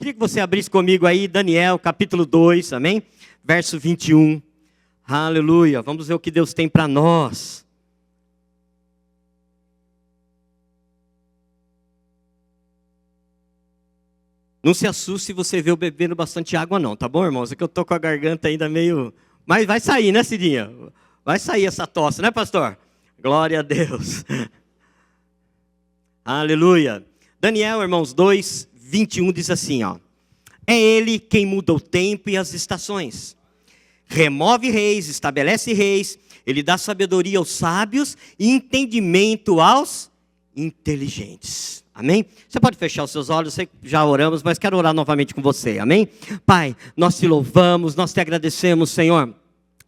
Queria que você abrisse comigo aí Daniel, capítulo 2, amém? Verso 21. Aleluia. Vamos ver o que Deus tem para nós. Não se assuste se você vê eu bebendo bastante água não, tá bom, irmãos? É que eu tô com a garganta ainda meio... Mas vai sair, né, Cidinha? Vai sair essa tosse, né, pastor? Glória a Deus. Aleluia. Daniel, irmãos, 2, 21 diz assim, ó. É ele quem muda o tempo e as estações. Remove reis, estabelece reis. Ele dá sabedoria aos sábios e entendimento aos inteligentes. Amém? Você pode fechar os seus olhos, sei que já oramos, mas quero orar novamente com você. Amém? Pai, nós te louvamos, nós te agradecemos, Senhor,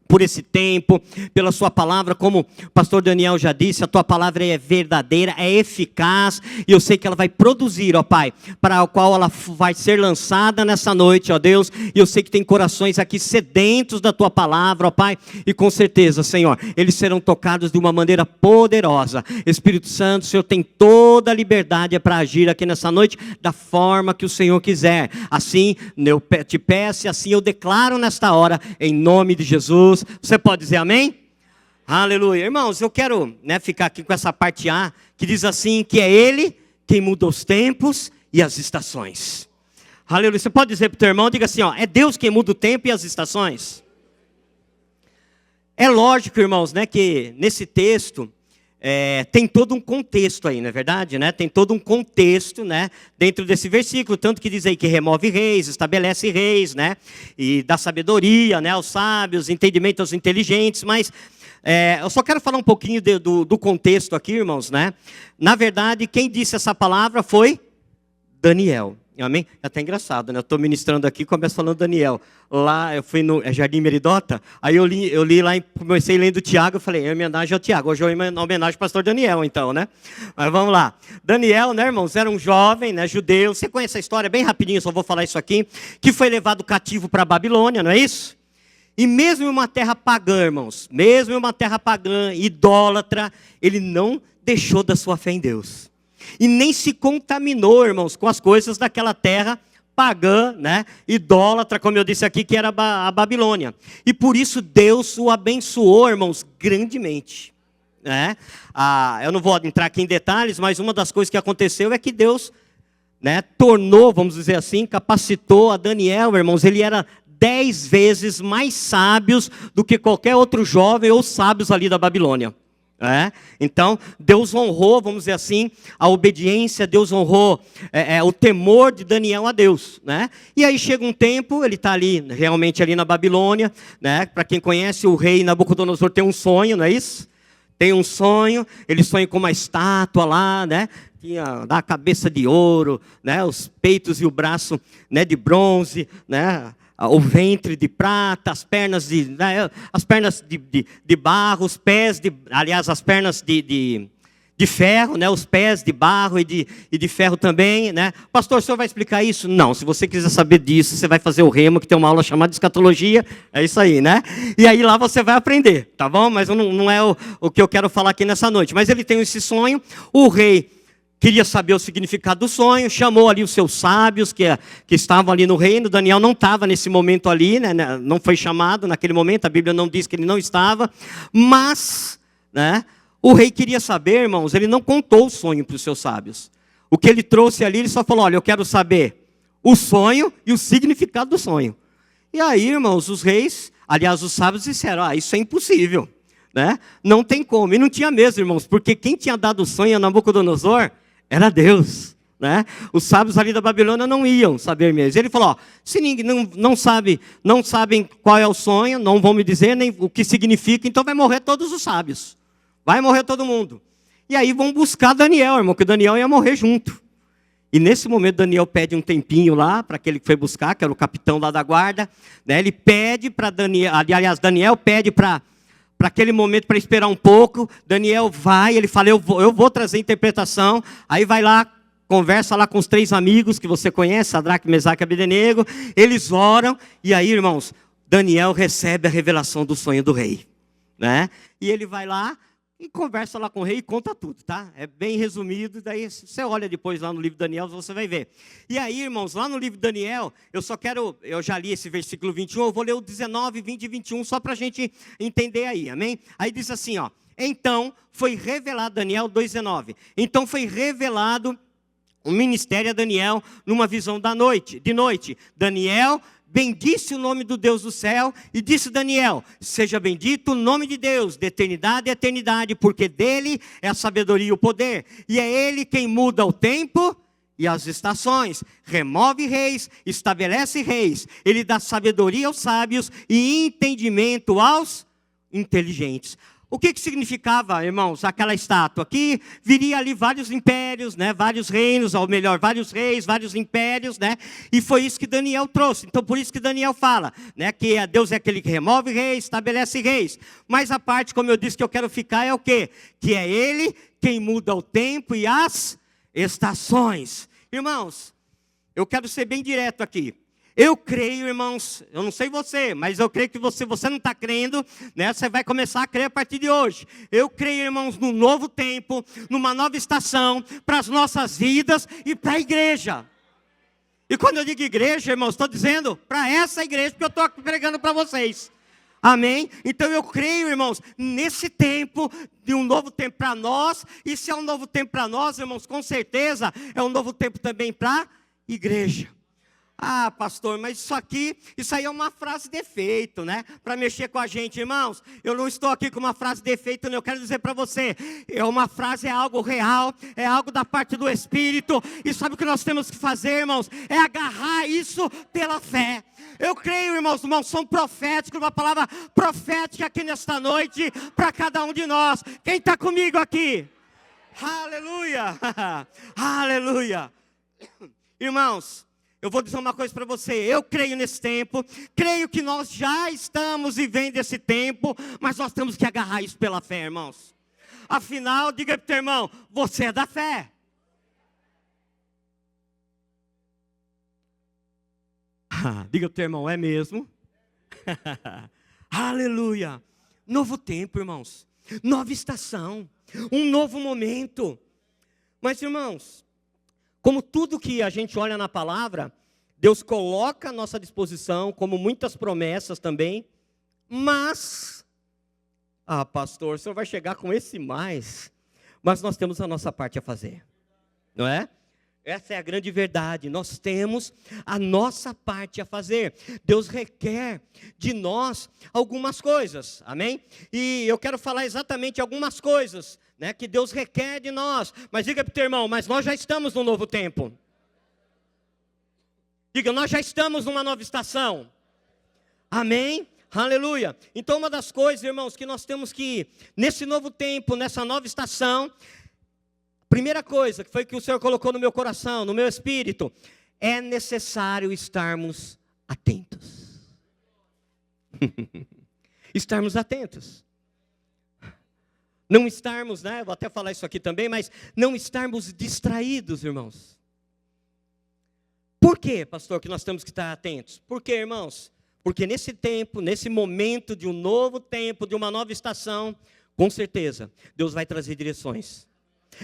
por esse tempo, pela sua palavra, como o pastor Daniel já disse, a tua palavra é verdadeira, é eficaz, e eu sei que ela vai produzir, ó Pai, para o qual ela vai ser lançada nessa noite, ó Deus, e eu sei que tem corações aqui sedentos da tua palavra, ó Pai, e com certeza, Senhor, eles serão tocados de uma maneira poderosa. Espírito Santo, o Senhor tem toda a liberdade para agir aqui nessa noite, da forma que o Senhor quiser. Assim, eu te peço e assim eu declaro nesta hora, em nome de Jesus. Você pode dizer amém? Aleluia. Irmãos, eu quero ficar aqui com essa parte A, que diz assim, que é Ele quem muda os tempos e as estações. Aleluia. Você pode dizer para o teu irmão, diga assim, ó, é Deus quem muda o tempo e as estações? É lógico, irmãos, que nesse texto, tem todo um contexto aí, não é verdade? Tem todo um contexto, dentro desse versículo, tanto que diz aí que remove reis, estabelece reis, e dá sabedoria, aos sábios, entendimento aos inteligentes, mas eu só quero falar um pouquinho do contexto aqui, irmãos, Na verdade, quem disse essa palavra foi Daniel. Amém? É até engraçado, Eu estou ministrando aqui e começo falando Daniel. Lá, eu fui no Jardim Meridota, aí eu li lá, comecei lendo Tiago, eu falei, em homenagem ao Tiago. Hoje é uma homenagem ao pastor Daniel, então, Mas vamos lá. Daniel, irmãos, era um jovem, judeu. Você conhece a história bem rapidinho, só vou falar isso aqui. Que foi levado cativo para a Babilônia, não é isso? E mesmo em uma terra pagã, irmãos, mesmo em uma terra pagã, idólatra, ele não deixou da sua fé em Deus. E nem se contaminou, irmãos, com as coisas daquela terra pagã, idólatra, como eu disse aqui, que era a Babilônia. E por isso Deus o abençoou, irmãos, grandemente. Eu não vou entrar aqui em detalhes, mas uma das coisas que aconteceu é que Deus tornou, vamos dizer assim, capacitou a Daniel, irmãos, ele era 10 vezes mais sábios do que qualquer outro jovem ou sábios ali da Babilônia. Então, Deus honrou, vamos dizer assim, a obediência, Deus honrou o temor de Daniel a Deus. E aí chega um tempo, ele está ali, realmente ali na Babilônia, Para quem conhece, o rei Nabucodonosor tem um sonho, não é isso? Tem um sonho, ele sonha com uma estátua lá, da cabeça de ouro, os peitos e o braço de bronze, o ventre de prata, as pernas de barro, os pés as pernas de ferro, os pés de barro e de ferro também, Pastor, o senhor vai explicar isso? Não, se você quiser saber disso, você vai fazer o remo, que tem uma aula chamada de escatologia, é isso aí, E aí lá você vai aprender, tá bom? Mas não é o que eu quero falar aqui nessa noite. Mas ele tem esse sonho, o rei queria saber o significado do sonho, chamou ali os seus sábios que estavam ali no reino. Daniel não estava nesse momento ali, não foi chamado naquele momento, a Bíblia não diz que ele não estava, mas, o rei queria saber, irmãos, ele não contou o sonho para os seus sábios. O que ele trouxe ali, ele só falou, olha, eu quero saber o sonho e o significado do sonho. E aí, irmãos, os reis, aliás, os sábios disseram, isso é impossível, Não tem como, e não tinha mesmo, irmãos, porque quem tinha dado o sonho a Nabucodonosor era Deus, Os sábios ali da Babilônia não iam saber mesmo. Ele falou, se ninguém não sabem qual é o sonho, não vão me dizer nem o que significa, então vai morrer todos os sábios. Vai morrer todo mundo. E aí vão buscar Daniel, irmão, que Daniel ia morrer junto. E nesse momento Daniel pede um tempinho lá, para aquele que foi buscar, que era o capitão lá da guarda, Ele pede para Daniel, aliás, Daniel pede para aquele momento, para esperar um pouco. Daniel vai, ele fala, eu vou trazer interpretação. Aí vai lá, conversa lá com os 3 amigos que você conhece, Sadraque, Mesaque e Abednego. Eles oram, e aí, irmãos, Daniel recebe a revelação do sonho do rei. E ele vai lá, e conversa lá com o rei e conta tudo, tá? É bem resumido, daí você olha depois lá no livro de Daniel, você vai ver. E aí, irmãos, lá no livro de Daniel, eu já li esse versículo 21, eu vou ler o 19, 20 e 21, só para a gente entender aí, amém? Aí diz assim, ó, então foi revelado, Daniel 2,19, então foi revelado o ministério a Daniel numa visão de noite. Daniel bendisse o nome do Deus do céu e disse Daniel, seja bendito o nome de Deus, de eternidade a eternidade, porque dele é a sabedoria e o poder, e é ele quem muda o tempo e as estações, remove reis, estabelece reis, ele dá sabedoria aos sábios e entendimento aos inteligentes. O que significava, irmãos, aquela estátua? Aqui viria ali vários impérios, né? Vários reinos, ou melhor, vários reis, vários impérios, né? E foi isso que Daniel trouxe. Então, por isso que Daniel fala, né? Que Deus é aquele que remove reis, estabelece reis. Mas a parte, como eu disse, que eu quero ficar é o quê? Que é ele quem muda o tempo e as estações. Irmãos, eu quero ser bem direto aqui. Eu creio, irmãos, eu não sei você, mas eu creio que você não está crendo, né? Você vai começar a crer a partir de hoje. Eu creio, irmãos, num novo tempo, numa nova estação, para as nossas vidas e para a igreja. E quando eu digo igreja, irmãos, estou dizendo para essa igreja que eu estou pregando para vocês. Amém? Então eu creio, irmãos, nesse tempo, de um novo tempo para nós, e se é um novo tempo para nós, irmãos, com certeza é um novo tempo também para a igreja. Ah, pastor, mas isso aí é uma frase de efeito, né? Para mexer com a gente, irmãos. Eu não estou aqui com uma frase de efeito, não. Eu quero dizer para você, uma frase é algo real, é algo da parte do Espírito. E sabe o que nós temos que fazer, irmãos? É agarrar isso pela fé. Eu creio, irmãos, uma unção profética, uma palavra profética aqui nesta noite, para cada um de nós. Quem está comigo aqui? Aleluia! Aleluia! Irmãos, eu vou dizer uma coisa para você, eu creio nesse tempo, creio que nós já estamos vivendo esse tempo, mas nós temos que agarrar isso pela fé, irmãos. Afinal, diga para o teu irmão, você é da fé. Diga para o teu irmão, é mesmo? Aleluia. Novo tempo, irmãos, nova estação, um novo momento. Mas, irmãos, como tudo que a gente olha na palavra, Deus coloca à nossa disposição, como muitas promessas também, mas, pastor, o senhor vai chegar com esse mais, mas nós temos a nossa parte a fazer, não é? Essa é a grande verdade, nós temos a nossa parte a fazer. Deus requer de nós algumas coisas, amém? E eu quero falar exatamente algumas coisas, né, que Deus requer de nós. Mas diga para o teu irmão, mas nós já estamos num novo tempo. Diga, nós já estamos numa nova estação. Amém? Aleluia. Então uma das coisas, irmãos, que nós temos que, nesse novo tempo, nessa nova estação, primeira coisa que foi que o Senhor colocou no meu coração, no meu espírito, é necessário estarmos atentos. Estarmos atentos. Não estarmos, né, vou até falar isso aqui também, mas não estarmos distraídos, irmãos. Por quê, pastor, que nós temos que estar atentos? Por quê, irmãos? Porque nesse tempo, nesse momento de um novo tempo, de uma nova estação, com certeza, Deus vai trazer direções.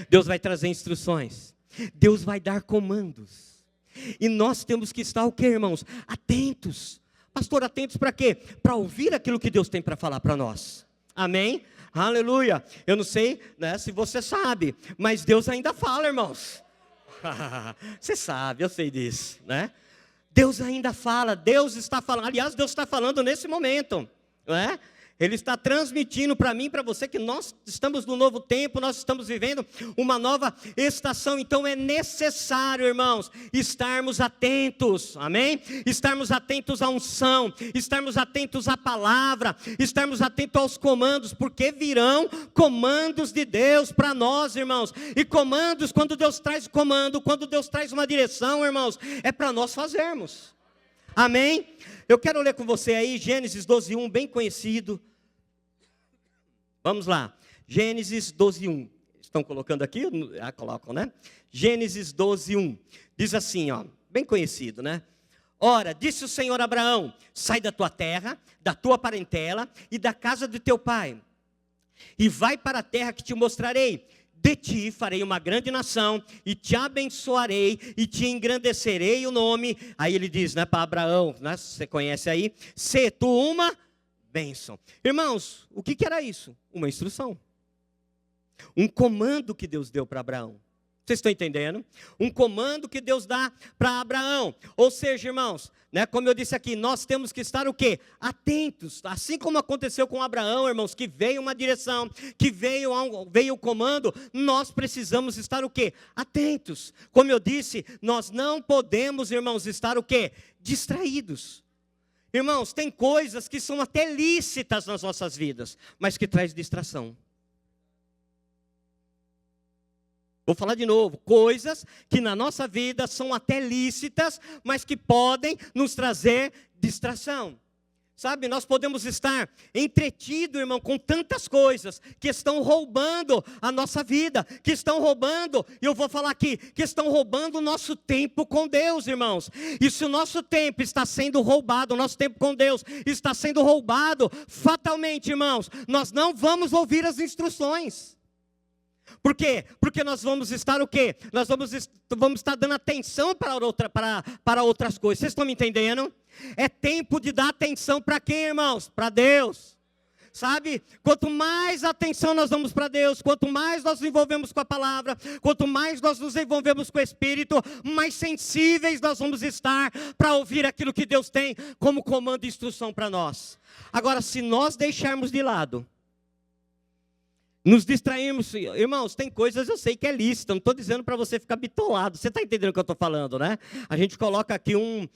Deus vai trazer instruções. Deus vai dar comandos. E nós temos que estar o quê, irmãos? Atentos. Pastor, atentos para quê? Para ouvir aquilo que Deus tem para falar para nós. Amém? Aleluia. Eu não sei, né, se você sabe, mas Deus ainda fala, irmãos. Você sabe, eu sei disso, né? Deus ainda fala, Deus está falando. Aliás, Deus está falando nesse momento, não é? Ele está transmitindo para mim e para você que nós estamos no novo tempo, nós estamos vivendo uma nova estação. Então é necessário, irmãos, estarmos atentos, amém? Estarmos atentos à unção, estarmos atentos à palavra, estarmos atentos aos comandos, porque virão comandos de Deus para nós, irmãos. E comandos, quando Deus traz comando, quando Deus traz uma direção, irmãos, é para nós fazermos. Amém? Eu quero ler com você aí Gênesis 12:1, bem conhecido. Vamos lá, Gênesis 12:1, estão colocando aqui? Colocam, né? Gênesis 12:1, diz assim, ó, bem conhecido, né? Ora, disse o Senhor a Abraão, sai da tua terra, da tua parentela e da casa de teu pai, e vai para a terra que te mostrarei. De ti farei uma grande nação, e te abençoarei, e te engrandecerei o nome. Aí ele diz, né, para Abraão, né, você conhece aí, se tu uma bênção. Irmãos, o que era isso? Uma instrução. Um comando que Deus deu para Abraão. Vocês estão entendendo? Um comando que Deus dá para Abraão. Ou seja, irmãos, né, como eu disse aqui, nós temos que estar o quê? Atentos. Assim como aconteceu com Abraão, irmãos, que veio uma direção, que veio o comando, nós precisamos estar o quê? Atentos. Como eu disse, nós não podemos, irmãos, estar o quê? Distraídos. Irmãos, tem coisas que são até lícitas nas nossas vidas, mas que traz distração. Vou falar de novo, coisas que na nossa vida são até lícitas, mas que podem nos trazer distração. Sabe, nós podemos estar entretidos, irmão, com tantas coisas que estão roubando a nossa vida, que estão roubando, e eu vou falar aqui, que estão roubando o nosso tempo com Deus, irmãos. E se o nosso tempo está sendo roubado, o nosso tempo com Deus está sendo roubado, fatalmente, irmãos, nós não vamos ouvir as instruções. Por quê? Porque nós vamos estar o quê? Nós vamos estar dando atenção para outras coisas. Vocês estão me entendendo? É tempo de dar atenção para quem, irmãos? Para Deus. Sabe? Quanto mais atenção nós damos para Deus, quanto mais nós nos envolvemos com a palavra, quanto mais nós nos envolvemos com o Espírito, mais sensíveis nós vamos estar para ouvir aquilo que Deus tem como comando e instrução para nós. Agora, se nós deixarmos de lado, nos distraímos, irmãos, tem coisas eu sei que é lícito, não estou dizendo para você ficar bitolado, você está entendendo o que eu estou falando, né? A gente coloca aqui um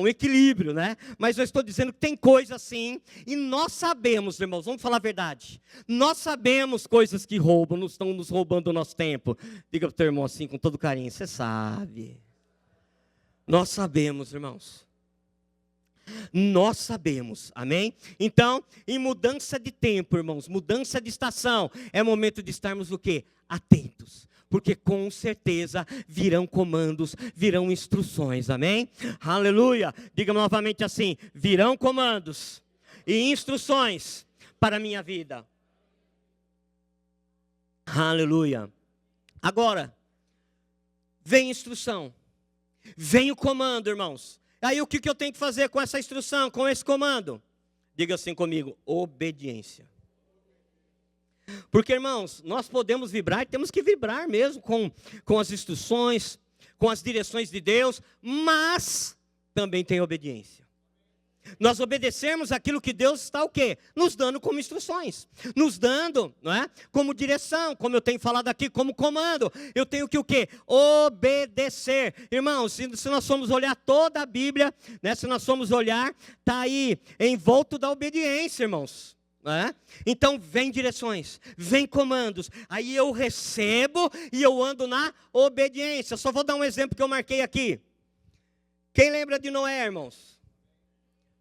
equilíbrio, né? Mas eu estou dizendo que tem coisas assim, e nós sabemos, irmãos, vamos falar a verdade, nós sabemos coisas que roubam, estão nos roubando o nosso tempo. Diga para o teu irmão assim, com todo carinho, você sabe. Nós sabemos, irmãos. Nós sabemos, amém? Então, em mudança de tempo, irmãos, mudança de estação, é momento de estarmos o quê? Atentos, porque com certeza virão comandos, virão instruções, amém? Aleluia, diga novamente assim, virão comandos e instruções para a minha vida. Aleluia. Agora, vem instrução, vem o comando, irmãos. Aí o que eu tenho que fazer com essa instrução, com esse comando? Diga assim comigo, obediência. Porque, irmãos, nós podemos vibrar e temos que vibrar mesmo com as instruções, com as direções de Deus, mas também tem obediência. Nós obedecemos aquilo que Deus está o quê? Nos dando como instruções, nos dando, não é? Como direção, como eu tenho falado aqui, como comando. Eu tenho que o quê? Obedecer. Irmãos, se nós formos olhar toda a Bíblia, né? Se nós formos olhar, está aí envolto da obediência, irmãos. É? Então vem direções, vem comandos, aí eu recebo e eu ando na obediência. Só vou dar um exemplo que eu marquei aqui. Quem lembra de Noé, irmãos?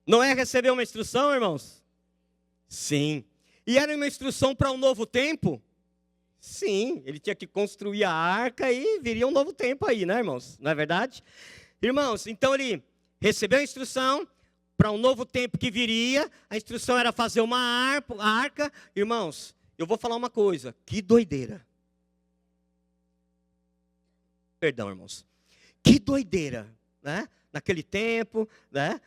Noé recebeu uma instrução, irmãos? Sim. E era uma instrução para um novo tempo? Sim. Ele tinha que construir a arca e viria um novo tempo aí, né, irmãos? Não é verdade? Irmãos, então ele recebeu a instrução para um novo tempo que viria. A instrução era fazer uma arca. Irmãos, eu vou falar uma coisa. Que doideira. Perdão, irmãos. Que doideira, né? Naquele tempo, né?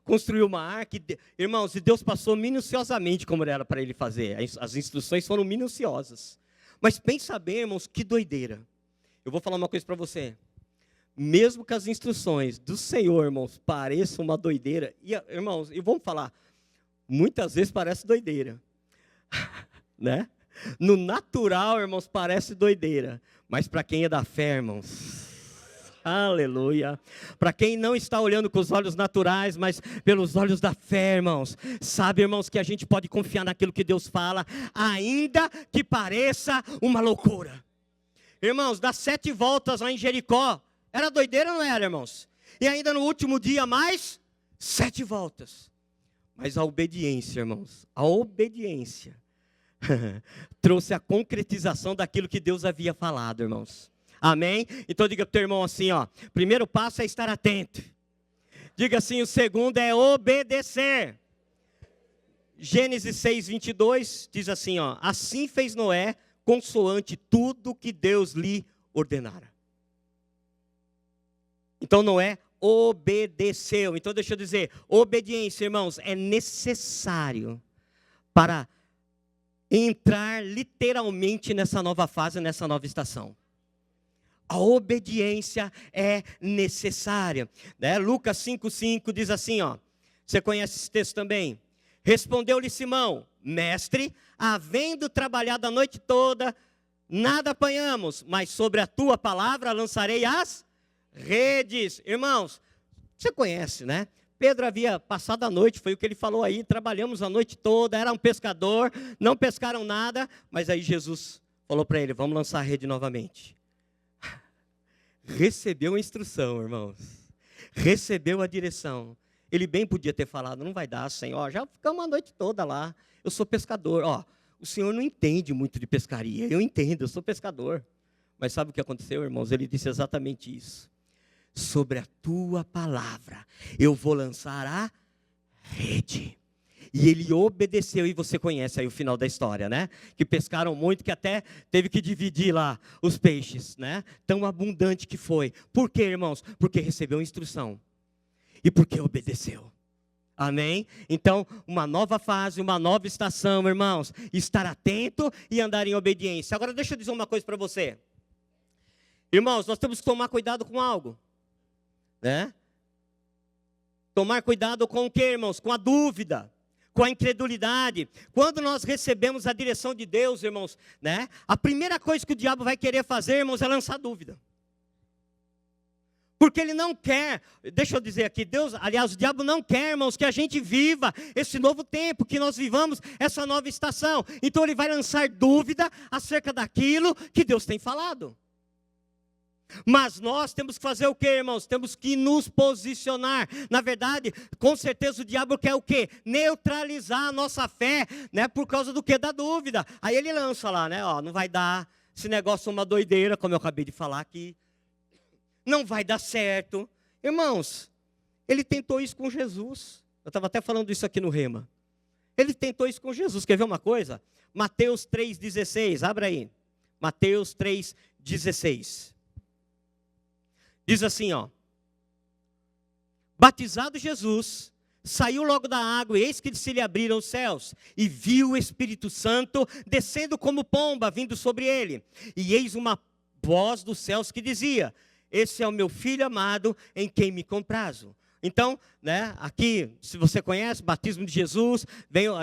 Construiu uma arca. Irmãos, e Deus passou minuciosamente como era para ele fazer. As instruções foram minuciosas. Mas pensa bem, irmãos, que doideira. Eu vou falar uma coisa para você. Mesmo que as instruções do Senhor, irmãos, pareçam uma doideira. E, irmãos, e vamos falar, muitas vezes parece doideira. Né? No natural, irmãos, parece doideira. Mas para quem é da fé, irmãos... Aleluia. Para quem não está olhando com os olhos naturais, mas pelos olhos da fé, irmãos. Sabe, irmãos, que a gente pode confiar naquilo que Deus fala, ainda que pareça uma loucura. Irmãos, das 7 voltas lá em Jericó, era doideira ou não era, irmãos? E ainda no último dia, mais 7 voltas. Mas a obediência, irmãos, a obediência trouxe a concretização daquilo que Deus havia falado, irmãos. Amém? Então diga para o teu irmão assim, ó. Primeiro passo é estar atento. Diga assim, o segundo é obedecer. Gênesis 6, 22 diz assim, ó: assim fez Noé, consoante tudo que Deus lhe ordenara. Então Noé obedeceu. Então deixa eu dizer, obediência, irmãos, é necessário para entrar literalmente nessa nova fase, nessa nova estação. A obediência é necessária, né? Lucas 5,5 diz assim, ó, você conhece esse texto também? Respondeu-lhe Simão: mestre, havendo trabalhado a noite toda, nada apanhamos, mas sobre a tua palavra lançarei as redes. Irmãos, você conhece, né? Pedro havia passado a noite, foi o que ele falou aí, trabalhamos a noite toda, era um pescador, não pescaram nada, mas aí Jesus falou para ele: vamos lançar a rede novamente. Recebeu a instrução, irmãos, recebeu a direção. Ele bem podia ter falado: não vai dar, Senhor, já ficamos a noite toda lá, eu sou pescador, ó, o Senhor não entende muito de pescaria, eu entendo, eu sou pescador. Mas sabe o que aconteceu, irmãos? Ele disse exatamente isso: sobre a tua palavra eu vou lançar a rede. E ele obedeceu, e você conhece aí o final da história, né? Que pescaram muito, que até teve que dividir lá os peixes, né? Tão abundante que foi. Por quê, irmãos? Porque recebeu instrução. E porque obedeceu. Amém? Então, uma nova fase, uma nova estação, irmãos. Estar atento e andar em obediência. Agora, deixa eu dizer uma coisa para você. Irmãos, nós temos que tomar cuidado com algo, né? Tomar cuidado com o quê, irmãos? Com a dúvida, com a incredulidade. Quando nós recebemos a direção de Deus, irmãos, né? A primeira coisa que o diabo vai querer fazer, irmãos, é lançar dúvida. Porque ele não quer, deixa eu dizer aqui, Deus, aliás, o diabo não quer, irmãos, que a gente viva esse novo tempo, que nós vivamos essa nova estação. Então ele vai lançar dúvida acerca daquilo que Deus tem falado. Mas nós temos que fazer o quê, irmãos? Temos que nos posicionar. Na verdade, com certeza o diabo quer o quê? Neutralizar a nossa fé, né? Por causa do quê? Da dúvida. Aí ele lança lá, né? Ó, não vai dar, esse negócio é uma doideira, como eu acabei de falar aqui. Não vai dar certo. Irmãos, ele tentou isso com Jesus. Eu estava até falando isso aqui no Rema. Ele tentou isso com Jesus. Quer ver uma coisa? Mateus 3,16, abra aí. Mateus 3,16. Diz assim, ó: batizado Jesus, saiu logo da água, e eis que se lhe abriram os céus, e viu o Espírito Santo descendo como pomba, vindo sobre ele. E eis uma voz dos céus que dizia: esse é o meu filho amado, em quem me comprazo. Então, né, aqui, se você conhece, batismo de Jesus,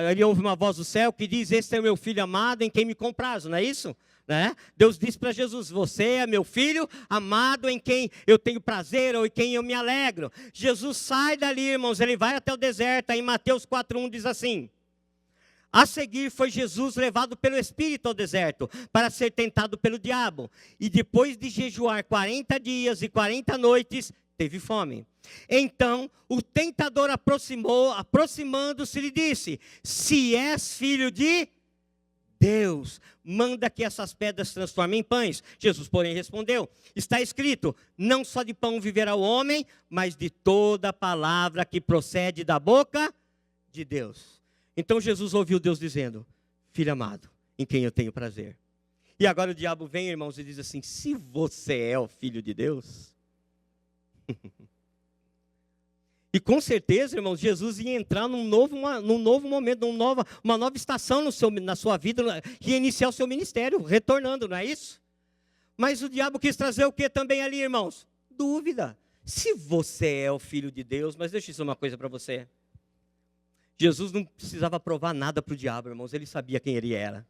ele ouve uma voz do céu que diz: esse é o meu filho amado, em quem me comprazo, não é isso? Né? Deus disse para Jesus: você é meu filho amado, em quem eu tenho prazer, ou em quem eu me alegro. Jesus sai dali, irmãos, ele vai até o deserto. Aí em Mateus 4,1 diz assim: a seguir foi Jesus levado pelo Espírito ao deserto, para ser tentado pelo diabo. E depois de jejuar 40 dias e 40 noites, teve fome. Então o tentador aproximando-se, lhe disse: se és filho de Deus, manda que essas pedras se transformem em pães. Jesus, porém, respondeu: está escrito, não só de pão viverá o homem, mas de toda palavra que procede da boca de Deus. Então Jesus ouviu Deus dizendo: filho amado, em quem eu tenho prazer. E agora o diabo vem, irmãos, e diz assim: se você é o filho de Deus. E com certeza, irmãos, Jesus ia entrar num novo momento, uma nova estação na sua vida, ia iniciar o seu ministério, retornando, não é isso? Mas o diabo quis trazer o que também ali, irmãos? Dúvida. Se você é o filho de Deus, mas deixa eu dizer uma coisa para você. Jesus não precisava provar nada para o diabo, irmãos, ele sabia quem ele era.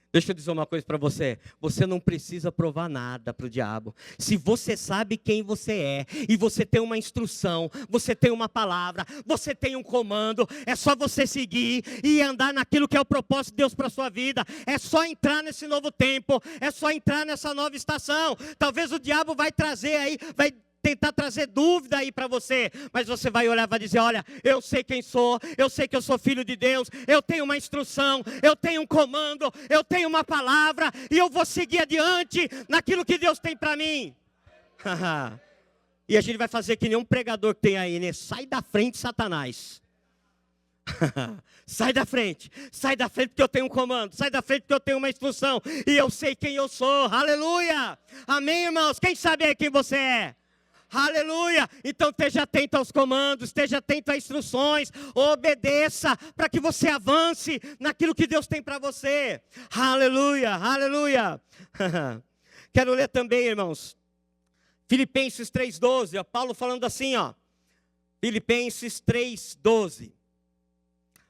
Deixa eu dizer uma coisa para você. Você não precisa provar nada para o diabo. Se você sabe quem você é, e você tem uma instrução, você tem uma palavra, você tem um comando, é só você seguir e andar naquilo que é o propósito de Deus para a sua vida. É só entrar nesse novo tempo, é só entrar nessa nova estação. Talvez o diabo vai trazer aí, vai tentar trazer dúvida aí para você, mas você vai olhar e vai dizer: olha, eu sei quem sou, eu sei que eu sou filho de Deus, eu tenho uma instrução, eu tenho um comando, eu tenho uma palavra, e eu vou seguir adiante naquilo que Deus tem para mim. E a gente vai fazer que nem um pregador que tem aí, né? Sai da frente, Satanás. Sai da frente porque eu tenho um comando, sai da frente porque eu tenho uma instrução, e eu sei quem eu sou, aleluia, amém, irmãos? Quem sabe aí quem você é? Aleluia, então esteja atento aos comandos, esteja atento às instruções, obedeça, para que você avance naquilo que Deus tem para você, aleluia, aleluia. Quero ler também, irmãos, Filipenses 3,12, Paulo falando assim, ó, Filipenses 3,12,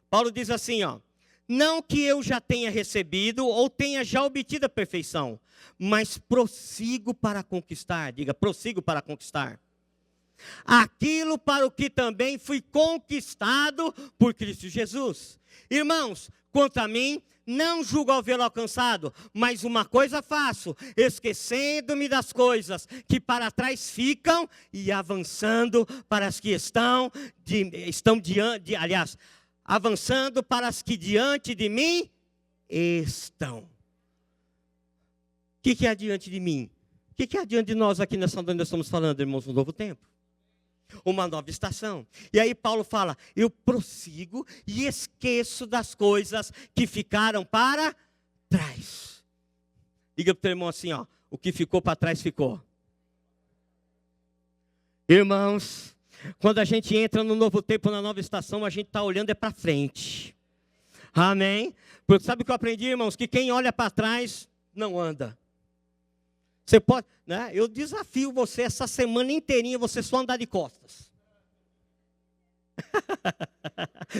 Paulo diz assim, ó, não que eu já tenha recebido ou tenha já obtido a perfeição, mas prossigo para conquistar, diga, prossigo para conquistar, aquilo para o que também fui conquistado por Cristo Jesus. Irmãos, quanto a mim, não julgo havê-lo alcançado, mas uma coisa faço, esquecendo-me das coisas que para trás ficam e avançando para as que estão diante, aliás, avançando para as que diante de mim estão. O que é diante de mim? O que é diante de nós aqui nessa onde nós estamos falando, irmãos? Um novo tempo, uma nova estação. E aí Paulo fala, eu prossigo e esqueço das coisas que ficaram para trás. Diga para o teu irmão assim, ó, o que ficou para trás ficou. Irmãos, quando a gente entra no novo tempo, na nova estação, a gente está olhando para frente. Amém? Porque sabe o que eu aprendi, irmãos? Que quem olha para trás não anda. Você pode, né? Eu desafio você essa semana inteirinha, você só andar de costas.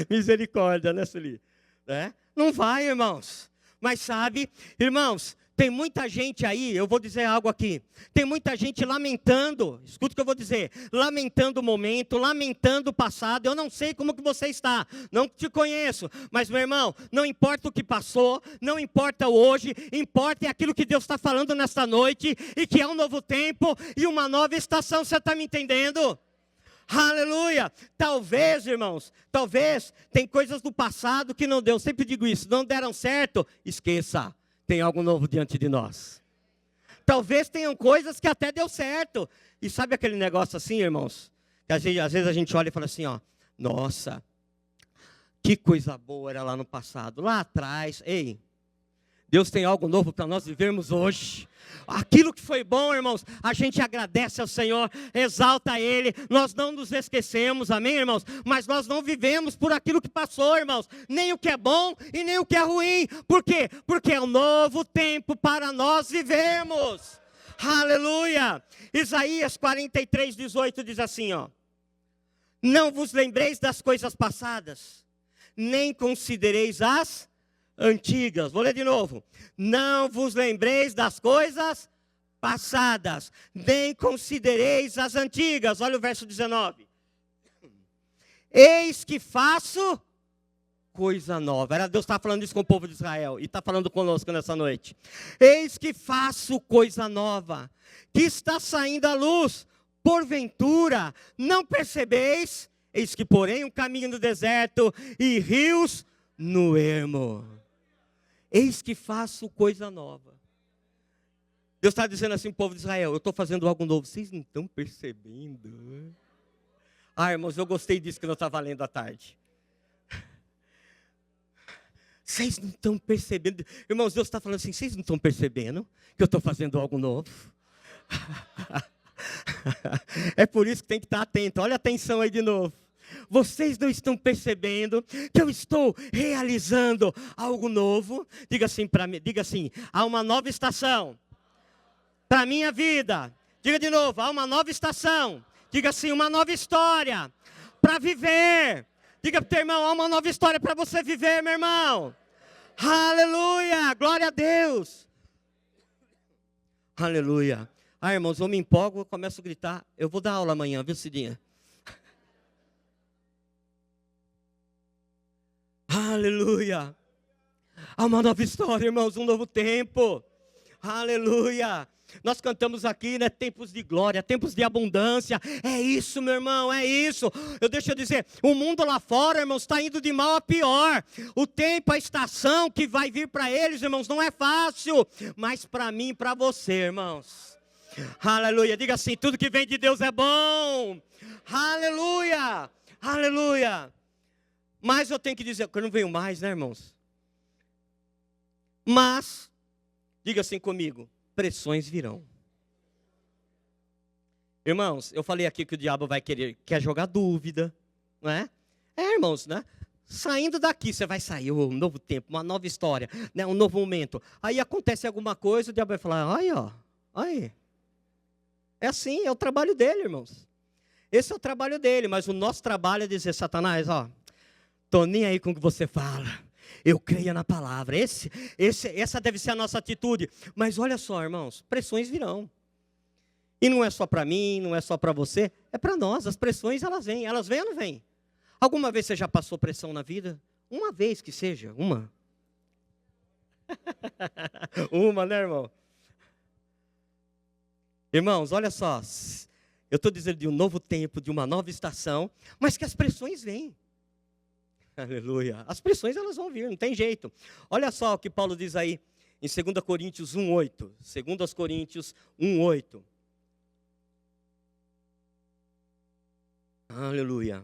Misericórdia, né, Sueli? Né? Não vai, irmãos. Mas sabe, irmãos, tem muita gente aí, eu vou dizer algo aqui, tem muita gente lamentando, escuta o que eu vou dizer, lamentando o momento, lamentando o passado, eu não sei como que você está, não te conheço, mas meu irmão, não importa o que passou, não importa o hoje, importa é aquilo que Deus está falando nesta noite, e que é um novo tempo, e uma nova estação, você está me entendendo? Aleluia, talvez, irmãos, talvez, tem coisas do passado que não deu, sempre digo isso, não deram certo, esqueça. Tem algo novo diante de nós. Talvez tenham coisas que até deu certo. E sabe aquele negócio assim, irmãos? Que às vezes a gente olha e fala assim, ó, nossa, que coisa boa era lá no passado, lá atrás. Ei, Deus tem algo novo para nós vivermos hoje. Aquilo que foi bom, irmãos, a gente agradece ao Senhor, exalta Ele, nós não nos esquecemos, amém, irmãos? Mas nós não vivemos por aquilo que passou, irmãos, nem o que é bom e nem o que é ruim. Por quê? Porque é um novo tempo para nós vivermos. Aleluia! Isaías 43:18 diz assim, ó, não vos lembreis das coisas passadas, nem considereis as antigas. Vou ler de novo. Não vos lembreis das coisas passadas, nem considereis as antigas. Olha o verso 19. Eis que faço coisa nova. Era Deus está falando isso com o povo de Israel e está falando conosco nessa noite. Eis que faço coisa nova, que está saindo à luz. Porventura, não percebeis? Eis que porém um caminho no deserto e rios no ermo. Eis que faço coisa nova. Deus está dizendo assim, povo de Israel, eu estou fazendo algo novo. Vocês não estão percebendo? Ah, irmãos, eu gostei disso que nós estávamos lendo à tarde. Vocês não estão percebendo? Irmãos, Deus está falando assim, vocês não estão percebendo que eu estou fazendo algo novo? É por isso que tem que estar atento. Olha a atenção aí de novo. Vocês não estão percebendo que eu estou realizando algo novo? Diga assim para mim, diga assim, há uma nova estação para a minha vida. Diga de novo, há uma nova estação. Diga assim, uma nova história para viver. Diga para o teu irmão, há uma nova história para você viver, meu irmão. Aleluia, glória a Deus. Aleluia. Ah, irmãos, eu me empolgo, eu começo a gritar. Eu vou dar aula amanhã, viu, Cidinha? Aleluia. Há uma nova história, irmãos, um novo tempo. Aleluia. Nós cantamos aqui, né, tempos de glória, tempos de abundância. É isso, meu irmão, é isso. Deixa eu dizer, o mundo lá fora, irmãos, está indo de mal a pior. O tempo, a estação que vai vir para eles, irmãos, não é fácil. Mas para mim e para você, irmãos. Aleluia. Diga assim, tudo que vem de Deus é bom. Aleluia. Aleluia. Mas eu tenho que dizer, que eu não venho mais, né, irmãos? Mas, diga assim comigo, pressões virão. Irmãos, eu falei aqui que o diabo quer jogar dúvida, não é? Irmãos, né? Saindo daqui, você vai sair um novo tempo, uma nova história, né? Um novo momento. Aí acontece alguma coisa, o diabo vai falar, aí, ó, aí. É assim, é o trabalho dele, irmãos. Esse é o trabalho dele, mas o nosso trabalho é dizer, Satanás, ó, tô nem aí com o que você fala. Eu creio na palavra. Essa deve ser a nossa atitude. Mas olha só, irmãos, pressões virão. E não é só para mim, não é só para você, é para nós. As pressões, elas vêm ou não vêm? Alguma vez você já passou pressão na vida? Uma vez que seja, uma. Uma, né, irmão? Irmãos, olha só. Eu estou dizendo de um novo tempo, de uma nova estação, mas que as pressões vêm. Aleluia. As pressões, elas vão vir, não tem jeito. Olha só o que Paulo diz aí em 2 Coríntios 1:8. 2 Coríntios 1:8. Aleluia.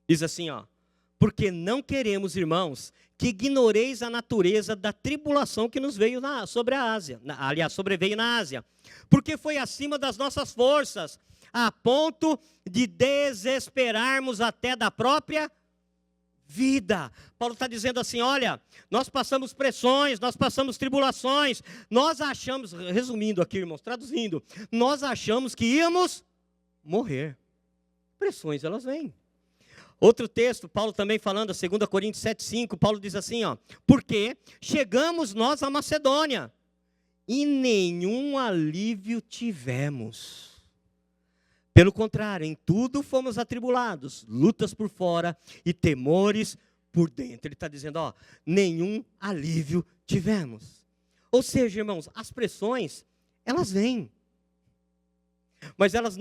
Diz assim, ó. Porque não queremos, irmãos, que ignoreis a natureza da tribulação que nos veio sobre a Ásia. Aliás, sobreveio na Ásia. Porque foi acima das nossas forças, a ponto de desesperarmos até da própria vida. Paulo está dizendo assim, olha, nós passamos pressões, nós passamos tribulações, nós achamos, resumindo aqui, irmãos, traduzindo, nós achamos que íamos morrer. Pressões, elas vêm. Outro texto, Paulo também falando, 2 Coríntios 7:5, Paulo diz assim, ó, porque chegamos nós à Macedônia e nenhum alívio tivemos. Pelo contrário, em tudo fomos atribulados, lutas por fora e temores por dentro. Ele está dizendo, ó, nenhum alívio tivemos. Ou seja, irmãos, as pressões, elas vêm. Mas elas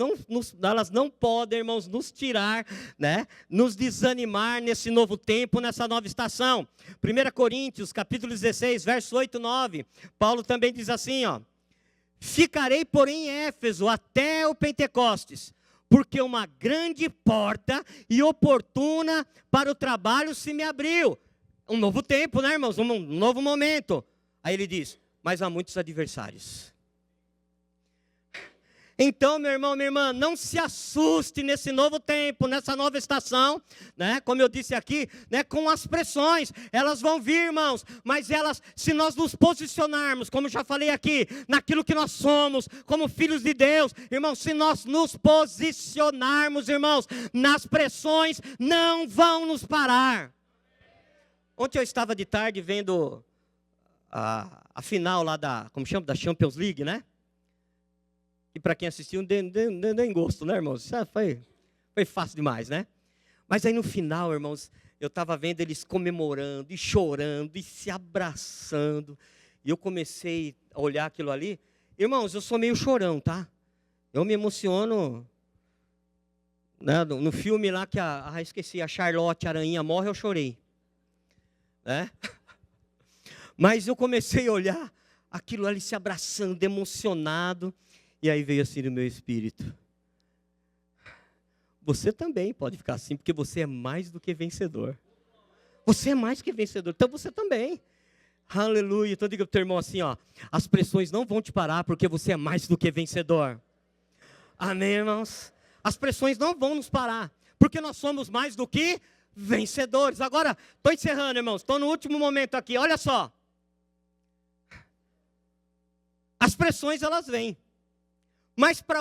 não podem, irmãos, nos tirar, né, nos desanimar nesse novo tempo, nessa nova estação. 1 Coríntios, capítulo 16, verso 8 e 9, Paulo também diz assim, ó, ficarei, porém, em Éfeso até o Pentecostes, porque uma grande porta e oportuna para o trabalho se me abriu. Um novo tempo, né, irmãos? Um novo momento. Aí ele diz, mas há muitos adversários. Então, meu irmão, minha irmã, não se assuste nesse novo tempo, nessa nova estação, né? Como eu disse aqui, né? Com as pressões, elas vão vir, irmãos, mas elas, se nós nos posicionarmos, como já falei aqui, naquilo que nós somos, como filhos de Deus, irmãos, se nós nos posicionarmos, irmãos, nas pressões, não vão nos parar. Ontem eu estava de tarde vendo a final lá como chama? Da Champions League, né? E para quem assistiu, não deu gosto, né, irmãos? Isso foi fácil demais, né? Mas aí no final, irmãos, eu estava vendo eles comemorando e chorando e se abraçando. E eu comecei a olhar aquilo ali. Irmãos, eu sou meio chorão, tá? Eu me emociono. Né? No filme lá que esqueci, a Charlotte, a Aranha morre, eu chorei. Né? Mas eu comecei a olhar aquilo ali se abraçando, emocionado. E aí veio assim no meu espírito. Você também pode ficar assim, porque você é mais do que vencedor. Você é mais que vencedor, então você também. Aleluia. Então diga para o teu irmão assim, ó. As pressões não vão te parar, porque você é mais do que vencedor. Amém, irmãos? As pressões não vão nos parar, porque nós somos mais do que vencedores. Agora, estou encerrando, irmãos. Estou no último momento aqui, olha só. As pressões, elas vêm. Mas para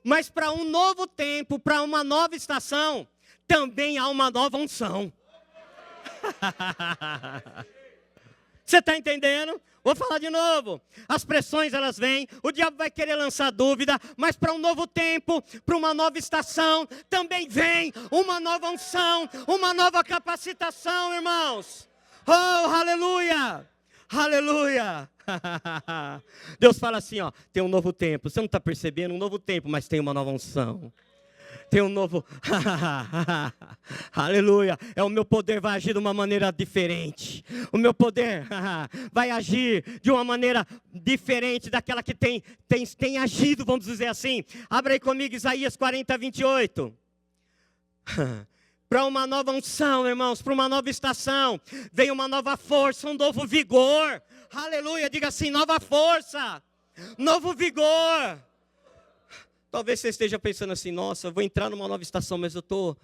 mas para um novo tempo, para uma nova estação, também há uma nova unção. Você está entendendo? Vou falar de novo. As pressões, elas vêm, o diabo vai querer lançar dúvida, mas para um novo tempo, para uma nova estação, também vem uma nova unção, uma nova capacitação, irmãos. Oh, aleluia! Aleluia! Deus fala assim, ó, tem um novo tempo. Você não está percebendo? Um novo tempo, mas tem uma nova unção. Tem um novo... Aleluia! É o meu poder vai agir de uma maneira diferente. O meu poder vai agir de uma maneira diferente daquela que tem agido, vamos dizer assim. Abra aí comigo Isaías 40, 28. Para uma nova unção, irmãos, para uma nova estação, vem uma nova força, um novo vigor. Aleluia, diga assim, nova força, novo vigor. Talvez você esteja pensando assim, nossa, eu vou entrar numa nova estação, mas eu tô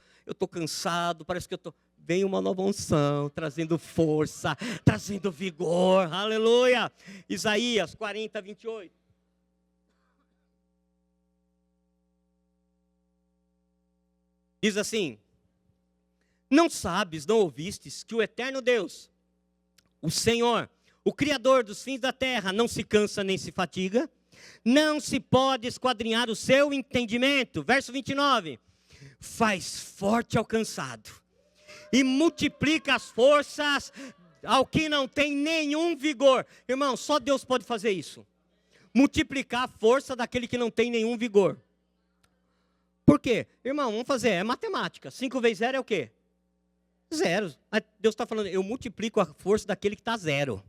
cansado, parece que vem uma nova unção, trazendo força, trazendo vigor, aleluia. Isaías 40, 28. Diz assim, não sabes, não ouvistes, que o eterno Deus, o Senhor, o Criador dos fins da terra, não se cansa nem se fatiga, não se pode esquadrinhar o seu entendimento. Verso 29, faz forte ao cansado, e multiplica as forças ao que não tem nenhum vigor. Irmão, só Deus pode fazer isso. Multiplicar a força daquele que não tem nenhum vigor. Por quê? Irmão, vamos fazer, é matemática. 5 vezes 0 é o quê? 0. Deus está falando, eu multiplico a força daquele que está 0.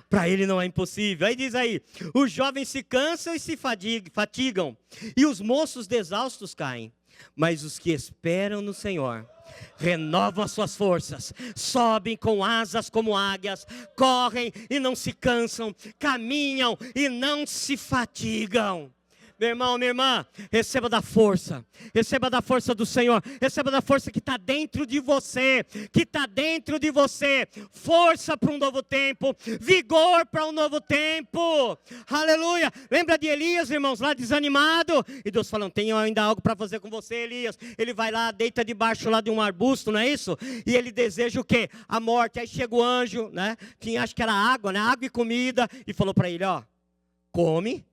Para ele não é impossível. Aí diz aí, os jovens se cansam e se fatigam, e os moços exaustos caem. Mas os que esperam no Senhor renovam as suas forças, sobem com asas como águias, correm e não se cansam, caminham e não se fatigam. Meu irmão, minha irmã, receba da força do Senhor, receba da força que está dentro de você, força para um novo tempo, vigor para um novo tempo, aleluia. Lembra de Elias, irmãos, lá desanimado, e Deus falando, tenho ainda algo para fazer com você, Elias. Ele vai lá, deita debaixo lá de um arbusto, não é isso? E ele deseja o quê? A morte. Aí chega o anjo, né? Tinha, acho que era água, né? Água e comida, e falou para ele, ó, come,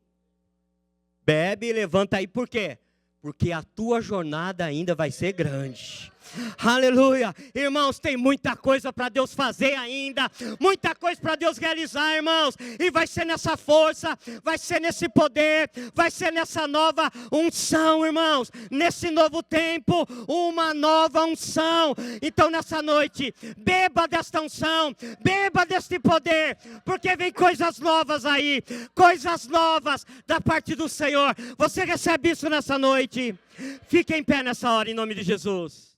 bebe e levanta aí. Por quê? Porque a tua jornada ainda vai ser grande. Aleluia. Irmãos, tem muita coisa para Deus fazer ainda. Muita coisa para Deus realizar, irmãos. E vai ser nessa força, vai ser nesse poder, vai ser nessa nova unção, irmãos. Nesse novo tempo, uma nova unção. Então nessa noite, beba desta unção, beba deste poder, porque vem coisas novas aí. Coisas novas da parte do Senhor. Você recebe isso nessa noite? Fique em pé nessa hora, em nome de Jesus.